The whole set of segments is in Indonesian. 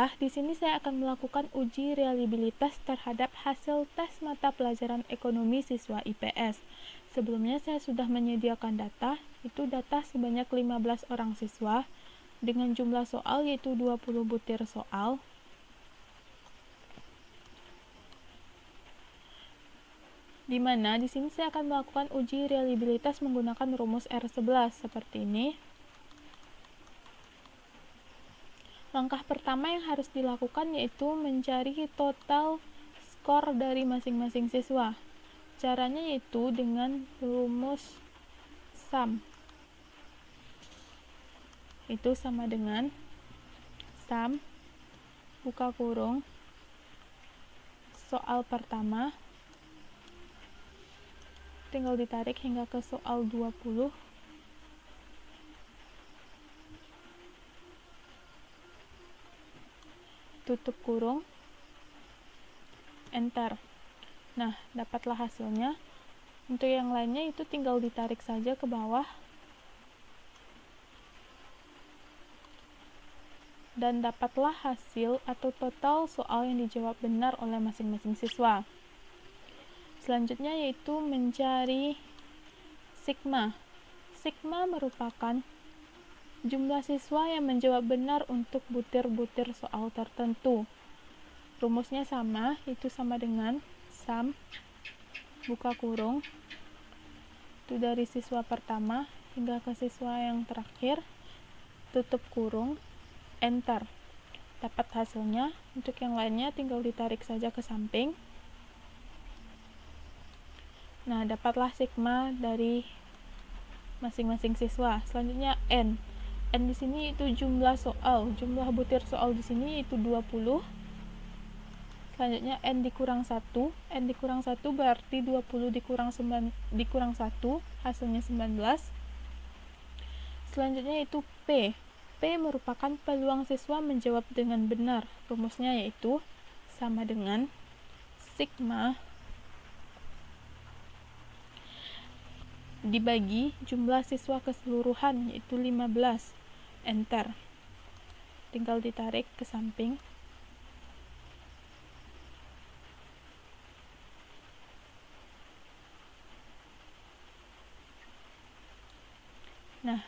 Baiklah, di sini saya akan melakukan uji reliabilitas terhadap hasil tes mata pelajaran ekonomi siswa IPS. Sebelumnya saya sudah menyediakan data, itu data sebanyak 15 orang siswa, dengan jumlah soal yaitu 20 butir soal. Di mana di sini saya akan melakukan uji reliabilitas menggunakan rumus R11 seperti ini. Langkah pertama yang harus dilakukan yaitu mencari total skor dari masing-masing siswa. Caranya yaitu dengan rumus SUM. Itu sama dengan SUM buka kurung soal pertama, tinggal ditarik hingga ke soal 20, tutup kurung, enter. Nah, dapatlah hasilnya. Untuk yang lainnya itu tinggal ditarik saja ke bawah dan dapatlah hasil atau total soal yang dijawab benar oleh masing-masing siswa. Selanjutnya yaitu mencari sigma. Sigma merupakan jumlah siswa yang menjawab benar untuk butir-butir soal tertentu. Rumusnya sama, itu sama dengan SUM buka kurung itu dari siswa pertama hingga ke siswa yang terakhir, tutup kurung, enter. Dapat hasilnya. Untuk yang lainnya tinggal ditarik saja ke samping. Nah, dapatlah sigma dari masing-masing siswa. Selanjutnya N. N di sini itu jumlah soal, jumlah butir soal di sini itu 20. Selanjutnya N dikurang 1. N dikurang 1 berarti 20 dikurang 1, hasilnya 19. Selanjutnya itu P. P merupakan peluang siswa menjawab dengan benar. Rumusnya yaitu sama dengan sigma dibagi jumlah siswa keseluruhan yaitu 15. Enter. Tinggal ditarik ke samping. Nah,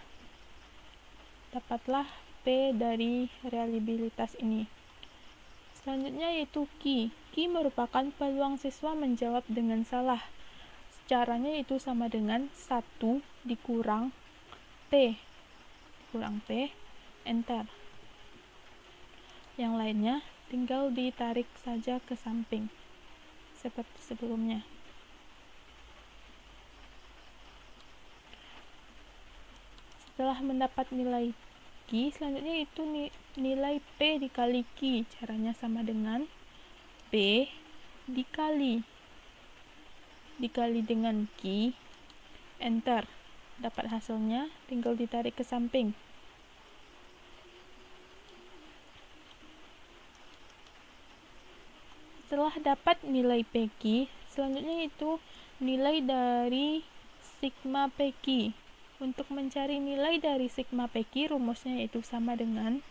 dapatlah P dari reliabilitas ini. Selanjutnya yaitu Q. Q merupakan peluang siswa menjawab dengan salah. Caranya itu sama dengan 1 dikurang P. Enter. Yang lainnya tinggal ditarik saja ke samping seperti sebelumnya. Setelah mendapat nilai Q, selanjutnya itu nilai P dikali Q. Caranya sama dengan P dikali dengan Q, enter. Dapat hasilnya, tinggal ditarik ke samping. Setelah dapat nilai PQ, selanjutnya itu nilai dari sigma PQ. Untuk mencari nilai dari sigma PQ, rumusnya yaitu sama dengan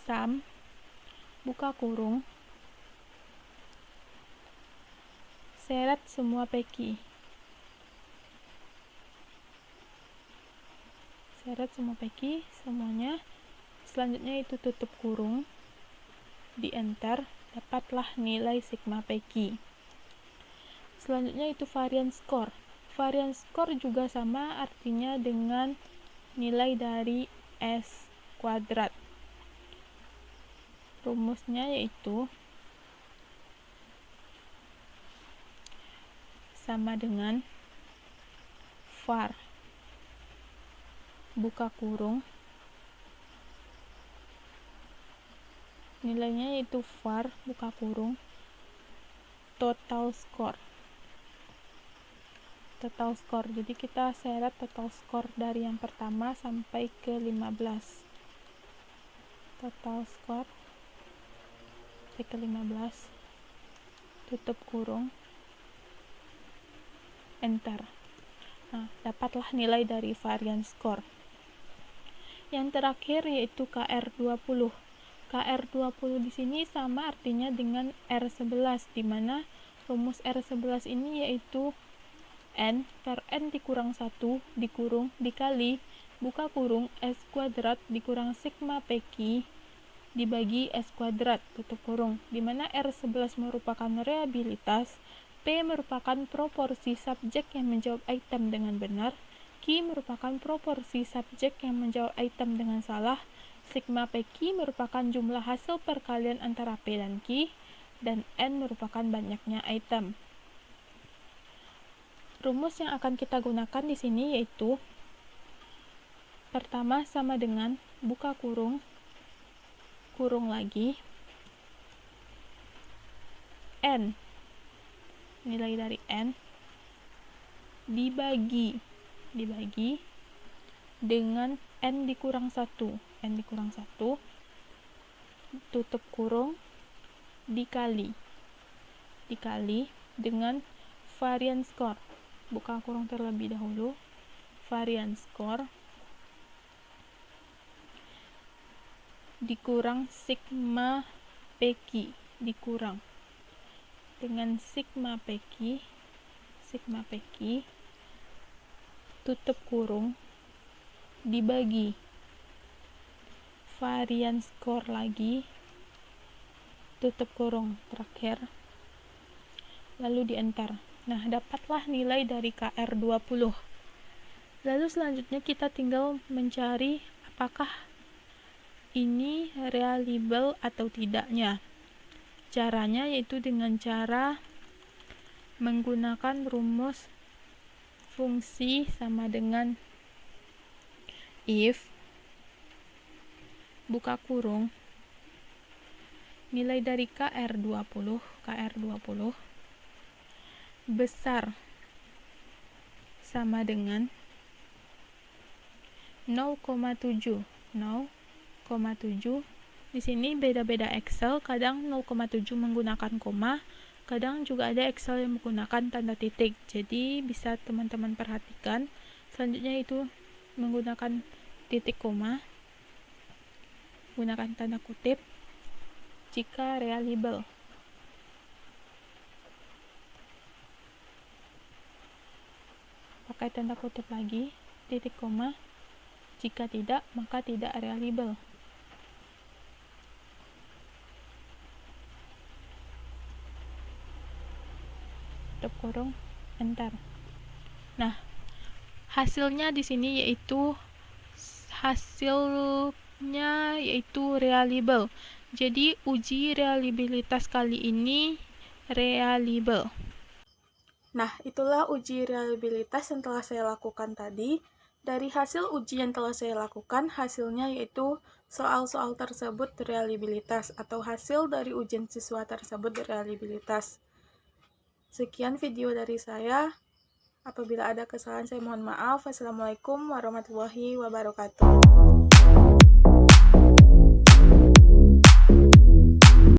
SUM buka kurung seret semua PQ. Seret semua PQ semuanya. Selanjutnya itu tutup kurung, di enter. Dapatlah nilai sigma PQ. Selanjutnya itu varian skor. Varian skor juga sama artinya dengan nilai dari S kuadrat. Rumusnya yaitu sama dengan var buka kurung, nilainya yaitu var buka kurung total skor. Jadi kita seret total skor dari yang pertama sampai ke 15. Total skor sampai ke 15. Tutup kurung, enter. Nah, dapatlah nilai dari varian skor. Yang terakhir yaitu KR20. KR20 di sini sama artinya dengan R11, di mana rumus R11 ini yaitu N per N dikurang 1 dikurung dikali buka kurung S kuadrat dikurang sigma PQ dibagi S kuadrat tutup kurung, di mana R11 merupakan realibilitas, P merupakan proporsi subjek yang menjawab item dengan benar, Q merupakan proporsi subjek yang menjawab item dengan salah, sigma PQ merupakan jumlah hasil perkalian antara P dan Q, dan N merupakan banyaknya item. Rumus yang akan kita gunakan di sini yaitu pertama sama dengan buka kurung, kurung lagi, N, nilai dari N, dibagi dengan N dikurang 1, tutup kurung, dikali dengan varian skor, buka kurung terlebih dahulu, varian skor dikurang sigma PQ, dikurang dengan sigma PQ, tutup kurung, dibagi varian skor lagi, tutup kurung terakhir, lalu di enter. Nah, dapatlah nilai dari KR20. Lalu selanjutnya kita tinggal mencari apakah ini reliable atau tidaknya. Caranya yaitu dengan cara menggunakan rumus fungsi sama dengan if buka kurung nilai dari KR20 besar sama dengan 0,7. Di sini beda-beda Excel, kadang 0,7 menggunakan koma, kadang juga ada Excel yang menggunakan tanda titik. Jadi bisa teman-teman perhatikan. Selanjutnya itu menggunakan titik koma, gunakan tanda kutip jika reliable. Pakai tanda kutip lagi, titik koma. Jika tidak, maka tidak reliable. Tutup kurung, enter. Nah, hasilnya di sini yaitu reliable. Jadi uji reliabilitas kali ini reliable. Nah, itulah uji reliabilitas yang telah saya lakukan tadi. Dari hasil uji yang telah saya lakukan, hasilnya yaitu soal-soal tersebut reliabilitas atau hasil dari ujian siswa tersebut reliabilitas. Sekian video dari saya. Apabila ada kesalahan saya mohon maaf. Wassalamualaikum warahmatullahi wabarakatuh.